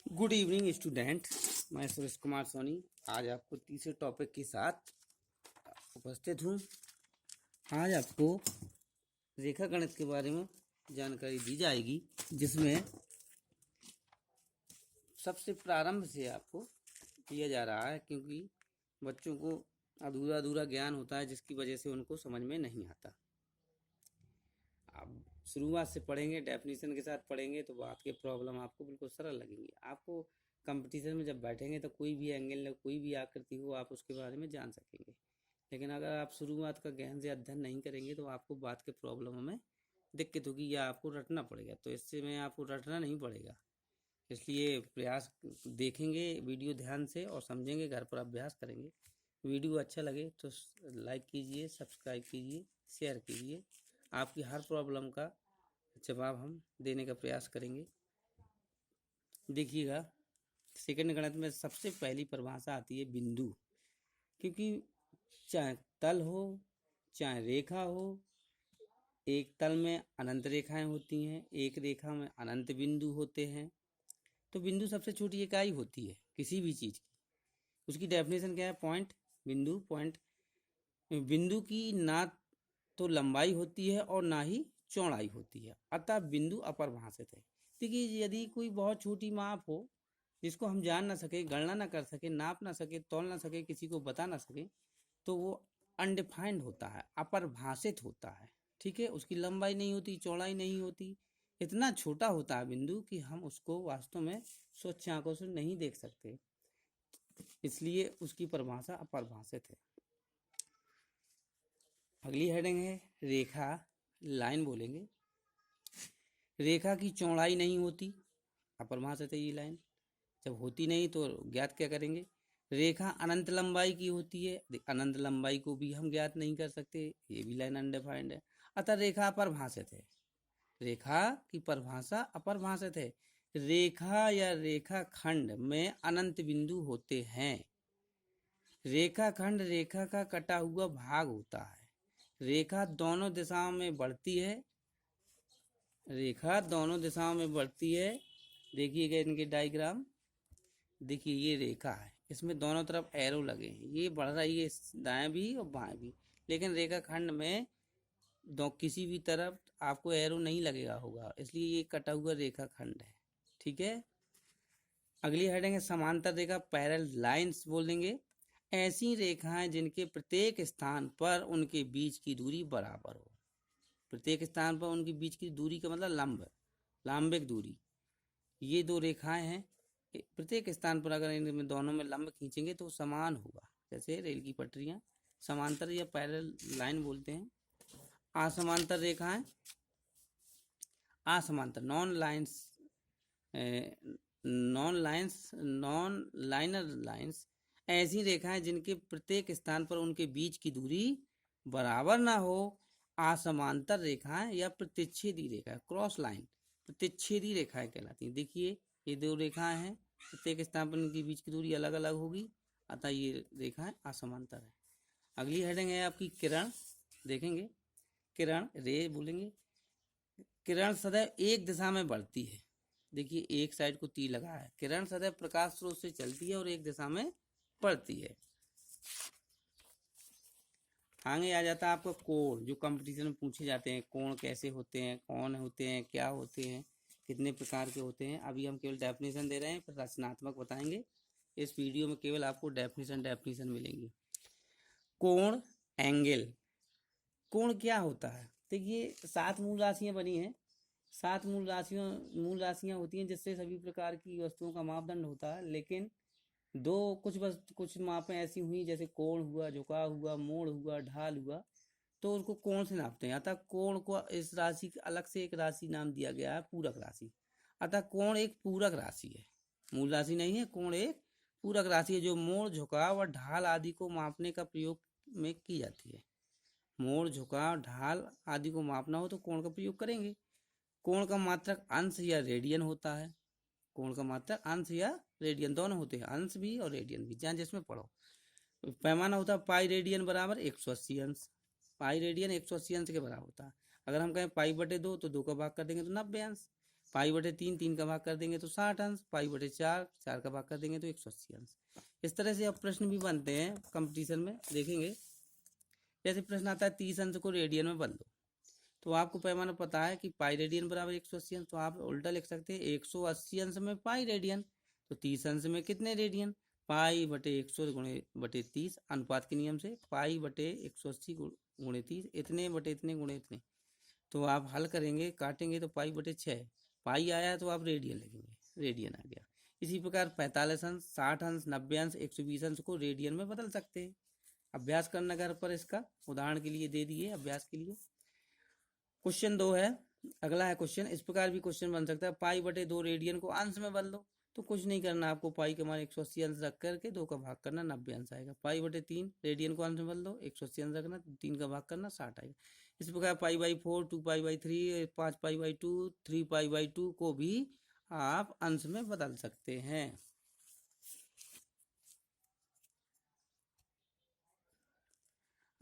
Good evening student. मैं सुरेश कुमार सोनी आज आपको तीसरे टॉपिक के साथ उपस्थित हूँ। आज आपको रेखा गणित के बारे में जानकारी दी जाएगी, जिसमें सबसे प्रारंभ से आपको दिया जा रहा है, क्योंकि बच्चों को अधूरा अधूरा ज्ञान होता है, जिसकी वजह से उनको समझ में नहीं आता। आप शुरुआत से पढ़ेंगे, डेफिनेशन के साथ पढ़ेंगे, तो बात के प्रॉब्लम आपको बिल्कुल सरल लगेंगी। आपको कंपटीशन में जब बैठेंगे तो कोई भी एंगल, कोई भी आकृति हो, आप उसके बारे में जान सकेंगे। लेकिन अगर आप शुरुआत का गहन से अध्ययन नहीं करेंगे तो आपको बात के प्रॉब्लम में दिक्कत होगी या आपको रटना पड़ेगा। तो इससे में आपको रटना नहीं पड़ेगा, इसलिए प्रयास देखेंगे वीडियो ध्यान से और समझेंगे, घर पर अभ्यास करेंगे। वीडियो अच्छा लगे तो लाइक कीजिए, सब्सक्राइब कीजिए, शेयर कीजिए। आपकी हर प्रॉब्लम का जवाब हम देने का प्रयास करेंगे। देखिएगा, सेकंड गणित में सबसे पहली परिभाषा आती है बिंदु। क्योंकि चाहे तल हो चाहे रेखा हो, एक तल में अनंत रेखाएं होती हैं, एक रेखा में अनंत बिंदु होते हैं। तो बिंदु सबसे छोटी इकाई होती है किसी भी चीज की। उसकी डेफिनेशन क्या है? पॉइंट। बिंदु पॉइंट। बिंदु की ना तो लंबाई होती है और ना ही चौड़ाई होती है, अतः बिंदु अपरिभाषित है। देखिए, यदि कोई बहुत छोटी माप हो जिसको हम जान ना सके, गणना ना कर सके, नाप ना सके, तौल ना सके, किसी को बता ना सके, तो वो अनडिफाइंड होता है, अपरिभाषित होता है। ठीक है, उसकी लंबाई नहीं होती, चौड़ाई नहीं होती, इतना छोटा होता है बिंदु कि हम उसको वास्तव में स्वच्छ आंखों से नहीं देख सकते, इसलिए उसकी परिभाषा अपरिभाषित है। अगली हेडिंग है रेखा। लाइन बोलेंगे। रेखा की चौड़ाई नहीं होती, अपरिभाषित है ये लाइन। जब होती नहीं तो ज्ञात क्या करेंगे? रेखा अनंत लंबाई की होती है, अनंत लंबाई को भी हम ज्ञात नहीं कर सकते, ये भी लाइन अनडिफाइंड है। अतः रेखा अपरिभाषित है। रेखा की परिभाषा अपरिभाषित है। रेखा या रेखा खंड में अनंत बिंदु होते हैं। रेखा खंड रेखा का कटा हुआ भाग होता है। रेखा दोनों दिशाओं में बढ़ती है। रेखा दोनों दिशाओं में बढ़ती है। देखिएगा इनके डायग्राम। देखिए, ये रेखा है, इसमें दोनों तरफ एरो लगे हैं, ये बढ़ रही है दाएं भी और बाएं भी। लेकिन रेखा खंड में दो किसी भी तरफ आपको एरो नहीं लगेगा होगा, इसलिए ये कटा हुआ रेखा खंड है। ठीक है। अगली हेडिंग है समांतर रेखा, पैरेलल लाइंस बोल देंगे। ऐसी रेखाएं जिनके प्रत्येक स्थान पर उनके बीच की दूरी बराबर हो। प्रत्येक स्थान पर उनके बीच की दूरी का मतलब लंब, लांबिक दूरी। ये दो रेखाएं हैं, प्रत्येक स्थान पर अगर इनमें दोनों में लंब खींचेंगे तो समान होगा। जैसे रेल की पटरियां, समांतर या पैरेलल लाइन बोलते हैं। असमांतर रेखाएं, असमांतर नॉन लाइनर लाइंस, ऐसी रेखाएं जिनके प्रत्येक स्थान पर उनके बीच की दूरी बराबर ना हो। असमांतर रेखाएं या प्रतिच्छेदी रेखाएं, क्रॉस लाइन, प्रतिच्छेदी रेखाएं कहलाती हैं। देखिए, ये दो रेखाएं हैं, प्रत्येक स्थान पर उनके बीच की दूरी अलग अलग होगी, अतः ये रेखाएं असमांतर है। अगली हेडिंग है आपकी किरण। देखेंगे, किरण रे बोलेंगे। किरण सदैव एक दिशा में बढ़ती है। देखिए, एक साइड को तीर लगा है। किरण सदैव प्रकाश स्रोत से चलती है और एक दिशा में बढ़ती है। आगे आ जाता है आपका कोण, जो कंपटीशन में पूछे जाते हैं। कोण कैसे होते हैं, कौन होते हैं, क्या होते हैं, कितने प्रकार के होते हैं। अभी हम केवल डेफिनेशन दे रहे हैं, फिर रचनात्मक बताएंगे। इस वीडियो में केवल आपको डेफिनेशन मिलेंगी। कोण, एंगल। कोण क्या होता है? देखिए, 7 मूल राशियां बनी हैं। 7 मूल राशियां होती हैं, जिससे सभी प्रकार की वस्तुओं का मापदंड होता है। लेकिन कुछ मापें ऐसी हुई, जैसे कोण हुआ, झुकाव हुआ, मोड़ हुआ, ढाल हुआ, तो उनको कोण से नापते हैं। अतः कोण को इस राशि के अलग से एक राशि नाम दिया गया है, पूरक राशि। अतः कोण एक पूरक राशि है, मूल राशि नहीं है। कोण एक पूरक राशि है जो मोड़, झुकाव और ढाल आदि को मापने का प्रयोग में की जाती है। मोड़, झुकाव, ढाल आदि को मापना हो तो कोण का प्रयोग करेंगे। कोण का मात्रक अंश या रेडियन होता है। कोण का मात्रक अंश या रेडियन दोनों होते हैं, अंश भी और रेडियन भी, जहाँ जिसमें पढ़ो। पैमाना होता है पाई रेडियन बराबर 180 अंश। पाई रेडियन 180 अंश के बराबर होता है। अगर हम कहें पाई बटे 2 तो 2 का भाग कर देंगे तो 90 अंश। π/3, 3 का भाग कर देंगे तो 60 अंश, π/4, 4 का भाग कर देंगे तो 180 अंश। इस तरह से अब प्रश्न भी बनते हैं कंपटीशन में, देखेंगे। जैसे प्रश्न आता है 30 अंश को रेडियन में बदलो, तो आपको पैमाना पता है कि पाई रेडियन बराबर 180 अंश, तो आप उल्टा लिख सकते हैं 180 अंश में पाई रेडियन, तो 30 अंश में कितने रेडियन, π/100 गुणे 30 अनुपात के नियम से, π/180 गुणे 30, इतने बटे इतने गुणे इतने। तो आप हल करेंगे, काटेंगे तो π/6, पाई आया तो आप रेडियन लिखेंगे, रेडियन आ गया। इसी प्रकार 45 अंश, 60 अंश, 90 अंश, 120 अंश को रेडियन में बदल सकते हैं। अभ्यास करना घर पर, इसका उदाहरण के लिए दे दिए अभ्यास के लिए। क्वेश्चन 2 है, अगला है क्वेश्चन। इस प्रकार भी क्वेश्चन बन सकता है, π/2 रेडियन को अंश में बदल दो, तो कुछ नहीं करना आपको, पाई के मान 180 अंश रख करके 2 का भाग करना, 90 अंश आएगा। π/3 रेडियन को अंश में बदल दो, 180 अंश रखना, 3 का भाग करना, 60 आएगा। इस प्रकार π/4, 2π/3, 5π/2, 3π/2 को भी आप अंश में बदल सकते हैं।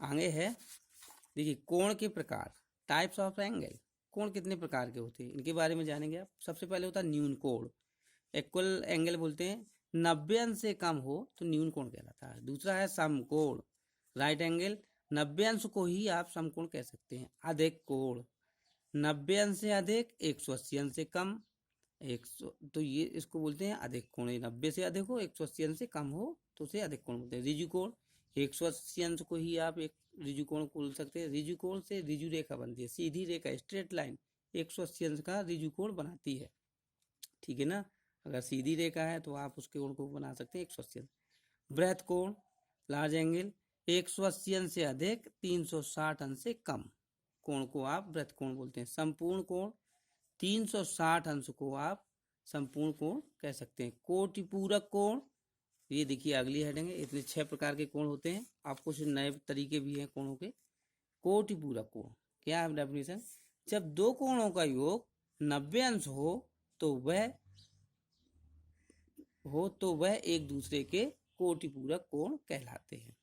आगे है, देखिए कोण के प्रकार, टाइप्स ऑफ एंगल। कोण कितने प्रकार के होते हैं इनके बारे में जानेंगे आप। सबसे पहले होता है न्यून कोण, इक्वल एंगल बोलते हैं, 90 अंश से कम हो तो न्यून कोण कहलाता है। दूसरा है समकोण, राइट एंगल, 90 अंश को ही आप समकोण कह सकते हैं। अधिक कोण, 90 अंश से अधिक, 180 अंश से कम, 100, तो ये इसको बोलते हैं अधिक कोण। 90 से अधिक हो, 180 अंश से कम हो तो उसे अधिक कोण बोलते हैं। ऋजु कोण, 180 अंश को ही आप एक ऋजु कोण बोल सकते हैं। ऋजु कोण से ऋजु रेखा बनती है, सीधी रेखा, स्ट्रेट लाइन 180 अंश का ऋजु कोण बनाती है, ठीक है ना। अगर सीधी रेखा है तो आप उसके कोण को बना सकते हैं 180 अंश। बृहत कोण, लार्ज एंगल, 180 अंश से अधिक, 360 अंश से कम कोण को आप बृहत कोण बोलते हैं। संपूर्ण कोण, 360 अंश को आप संपूर्ण कोण कह सकते हैं। कोटिपूरक कोण, ये देखिए अगली हेडिंग है, इतने 6 प्रकार के कोण होते हैं। आप कुछ नए तरीके भी हैं कोणों के। कोटिपूरक कोण क्या है डेफिनेशन, जब दो कोणों का योग 90 अंश हो तो वह एक दूसरे के कोटिपूरक कोण कहलाते हैं।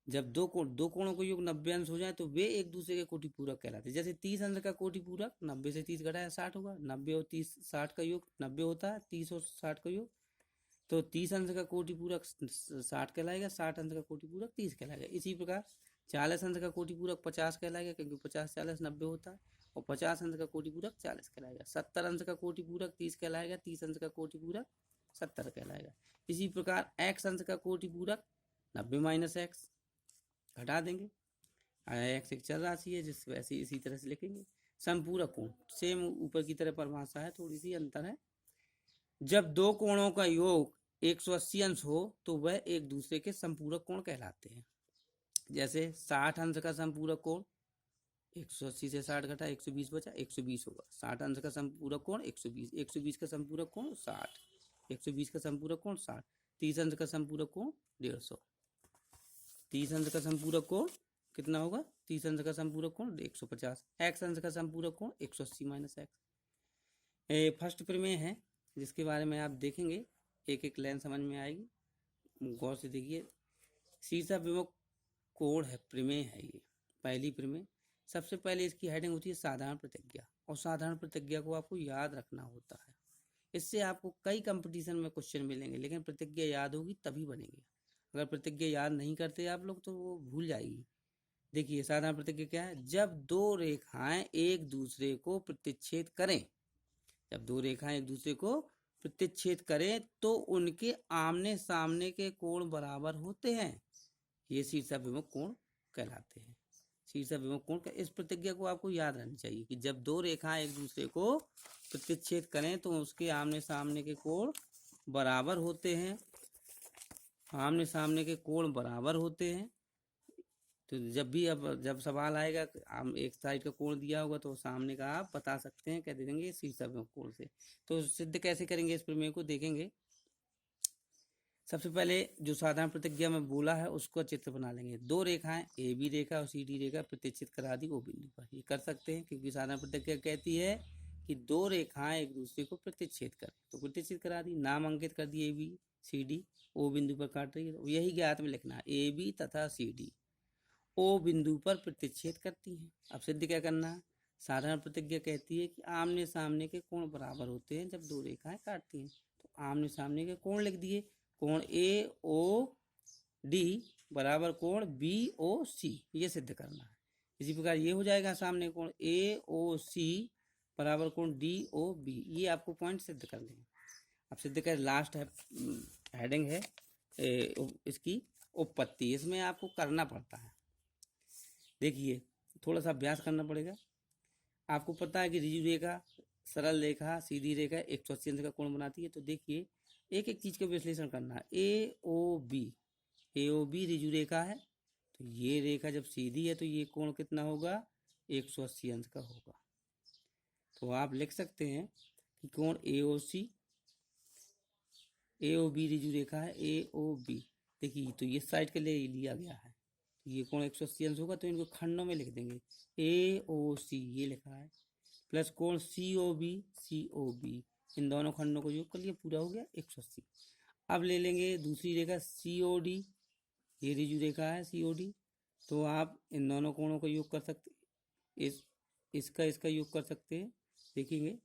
जब दो कोणों का योग 90 अंश हो जाए तो वे एक दूसरे के कोटिपूरक कहलाते हैं। जैसे 30 अंश का कोटिपूरक, 90 से 30 घटाया 60 होगा, 90 और 30 60 का योग 90 होता है, 30 और 60 का योग, तो 30 अंश का कोटिपूरक 60 कहलाएगा, 60 अंश का कोटिपूरक 30 कहलाएगा। इसी प्रकार 40 अंश का कोटिपूरक 50 कहलाएगा, क्योंकि 50 40 90 होता है, और 50 अंश का कोटिपूरक 40 कहलाएगा। 70 अंश का कोटिपूरक 30 कहलाएगा, 30 अंश का कोटिपूरक 70 कहलाएगा। इसी प्रकार x अंश का कोटिपूरक 90 माइनस एक्स घटा देंगे, x एक चल राशि है जिस वैसे इसी तरह से लिखेंगे। संपूरक कोण, सेम ऊपर की तरह परिभाषा है, थोड़ी सी अंतर है। जब दो कोणों का योग 180 अंश हो तो वह एक दूसरे के संपूरक कोण कहलाते हैं। जैसे 60 अंश का संपूरक कोण, 180 से 60 घटा 120 बचा, 120 होगा। 60 अंश का संपूरक कोण 120, 120 का संपूरक कोण 60, 120 का संपूरक कोण 60, 30 अंश का संपूरक कोण 150, 30 अंश का संपूरक कोण कितना होगा, 30 अंश का संपूरक कोण 150, x अंश का संपूरक कोण 180 माइनस एक्स। फर्स्ट प्रमेय है जिसके बारे में आप देखेंगे, एक एक लाइन समझ में आएगी, गौर से देखिए। शीर्षा विमुख कोण है, प्रमेय है ये, पहली प्रमेय। सबसे पहले इसकी हेडिंग होती है साधारण प्रतिज्ञा, और साधारण प्रतिज्ञा को आपको याद रखना होता है। इससे आपको कई कंपटीशन में क्वेश्चन मिलेंगे, लेकिन प्रतिज्ञा याद होगी तभी बनेगी। अगर प्रतिज्ञा याद नहीं करते आप लोग तो वो भूल जाएगी। देखिए साधारण प्रतिज्ञा क्या है, जब दो रेखाएं एक दूसरे को प्रतिच्छेद करें, जब दो रेखाएं एक दूसरे को प्रतिच्छेद करें तो उनके आमने सामने के कोण बराबर होते हैं, ये शीर्षा विमुख कोण कहलाते हैं। शीर्षा विमुख कोण, इस प्रतिज्ञा को आपको याद रहनी चाहिए कि जब दो रेखाएं एक दूसरे को प्रतिच्छेद करें तो उसके आमने सामने के कोण बराबर होते हैं, आमने सामने के कोण बराबर होते हैं। तो जब सवाल आएगा, एक साइड का कोण दिया होगा तो सामने का आप बता सकते हैं, कह देंगे शीर्षा विमुख कोण से। तो सिद्ध कैसे करेंगे इस प्रमेय को, देखेंगे। सबसे पहले जो साधारण प्रतिज्ञा में बोला है उसको चित्र बना लेंगे। दो रेखाएं, ए बी रेखा और सी डी रेखा प्रतिच्छेद करा दी ओ बिंदु पर, ये कर सकते हैं क्योंकि साधारण प्रतिज्ञा कहती है कि दो रेखाएं एक दूसरे को प्रतिच्छेद करें, तो प्रतिच्छेद करा दी, नाम अंकित कर दिए, ए बी सी डी, ओ बिंदु पर काट रही है, तो यही ज्ञात में लिखना है, ए बी तथा सी डी ओ बिंदु पर प्रतिच्छेद करती हैं। अब सिद्ध क्या करना है, साधारण प्रतिज्ञा कहती है कि आमने सामने के कोण बराबर होते हैं जब दो रेखाएं काटती हैं। तो आमने सामने के कोण लिख दिए, कोण ए ओ डी बराबर कोण बी ओ सी, ये सिद्ध करना है। इसी प्रकार ये हो जाएगा सामने कोण ए ओ सी बराबर कोण डी ओ बी, ये आपको पॉइंट सिद्ध कर लेंगे। अब सिद्ध कर लास्ट है हेडिंग है इसकी उपपत्ति, इसमें आपको करना पड़ता है। देखिए थोड़ा सा अभ्यास करना पड़ेगा। आपको पता है कि ऋजु रेखा, सरल रेखा, सीधी रेखा 180 अंश का कोण बनाती है। तो देखिए एक एक चीज का विश्लेषण करना है। ए ओ बी ऋजु रेखा है, तो ये रेखा जब सीधी है तो ये कोण कितना होगा, 180 अंश का होगा। तो आप लिख सकते हैं कि कोण ए ओ बी ऋजु रेखा है, ए ओ बी। देखिए तो ये साइड के लिए लिया गया है, तो ये कोण 180 अंश होगा, तो इनको खंडों में लिख देंगे। ए ओ सी ये लिखा है, प्लस कोण सी ओ बी, इन दोनों खंडों को योग कर लिया, पूरा हो गया 180। अब ले लेंगे दूसरी रेखा सी ओ डी, ये ऋजु रेखा है सी ओ डी, तो आप इन दोनों कोणों को योग कर सकते, इसका योग कर सकते हैं। देखेंगे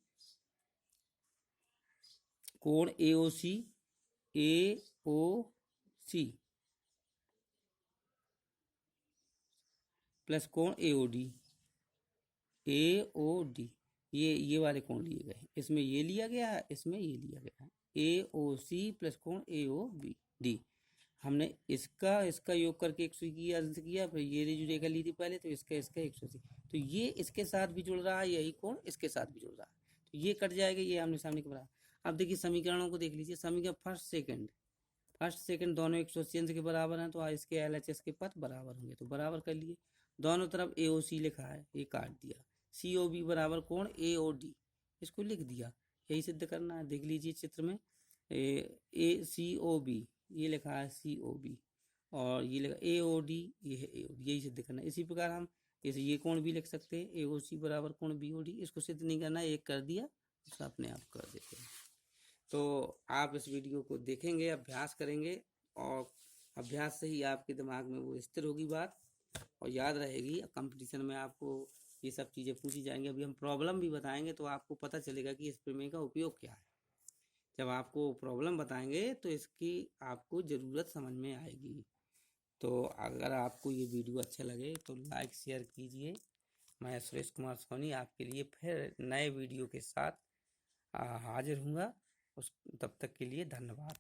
कोण ए ओ सी प्लस कोण ए ओ डी, ये वाले कोण लिए गए, इसमें ये लिया गया है, इसमें ये लिया गया है। ए ओ सी प्लस कोण ए ओ बी डी, हमने इसका योग करके 180 अंश किया, फिर ये ऋजु रेखा ली थी पहले, तो इसका 180, तो ये इसके साथ भी जुड़ रहा है, यही कोण इसके साथ भी जुड़ रहा है, तो ये कट जाएगा, ये आमने सामने के बराबर। अब देखिए समीकरणों को देख लीजिए, समीकरण फर्स्ट सेकंड दोनों 180 अंश के बराबर हैं, तो इसके LHS के पद बराबर होंगे, तो बराबर कर लिए। दोनों तरफ AOC लिखा है, ये काट दिया। COB बराबर कोण AOD, इसको लिख दिया, यही सिद्ध करना है। देख लीजिए चित्र में COB ये लिखा है COB, और ये लिखा AOD, ये है AOD, यही सिद्ध करना है। इसी प्रकार हम जैसे ये कोण भी लिख सकते हैं, AOC बराबर कोण BOD, इसको सिद्ध नहीं करना है, एक कर दिया, तो अपने आप कर देते हैं। तो आप इस वीडियो को देखेंगे, अभ्यास करेंगे, और अभ्यास से ही आपके दिमाग में वो स्थिर होगी बात, और याद रहेगी। कंपटीशन में आपको ये सब चीज़ें पूछी जाएंगी। अभी हम प्रॉब्लम भी बताएंगे, तो आपको पता चलेगा कि इस प्रमेय का उपयोग क्या है। जब आपको प्रॉब्लम बताएंगे तो इसकी आपको ज़रूरत समझ में आएगी। तो अगर आपको ये वीडियो अच्छा लगे तो लाइक शेयर कीजिए। मैं सुरेश कुमार सोनी आपके लिए फिर नए वीडियो के साथ हाजिर हूँगा। तब तक के लिए धन्यवाद।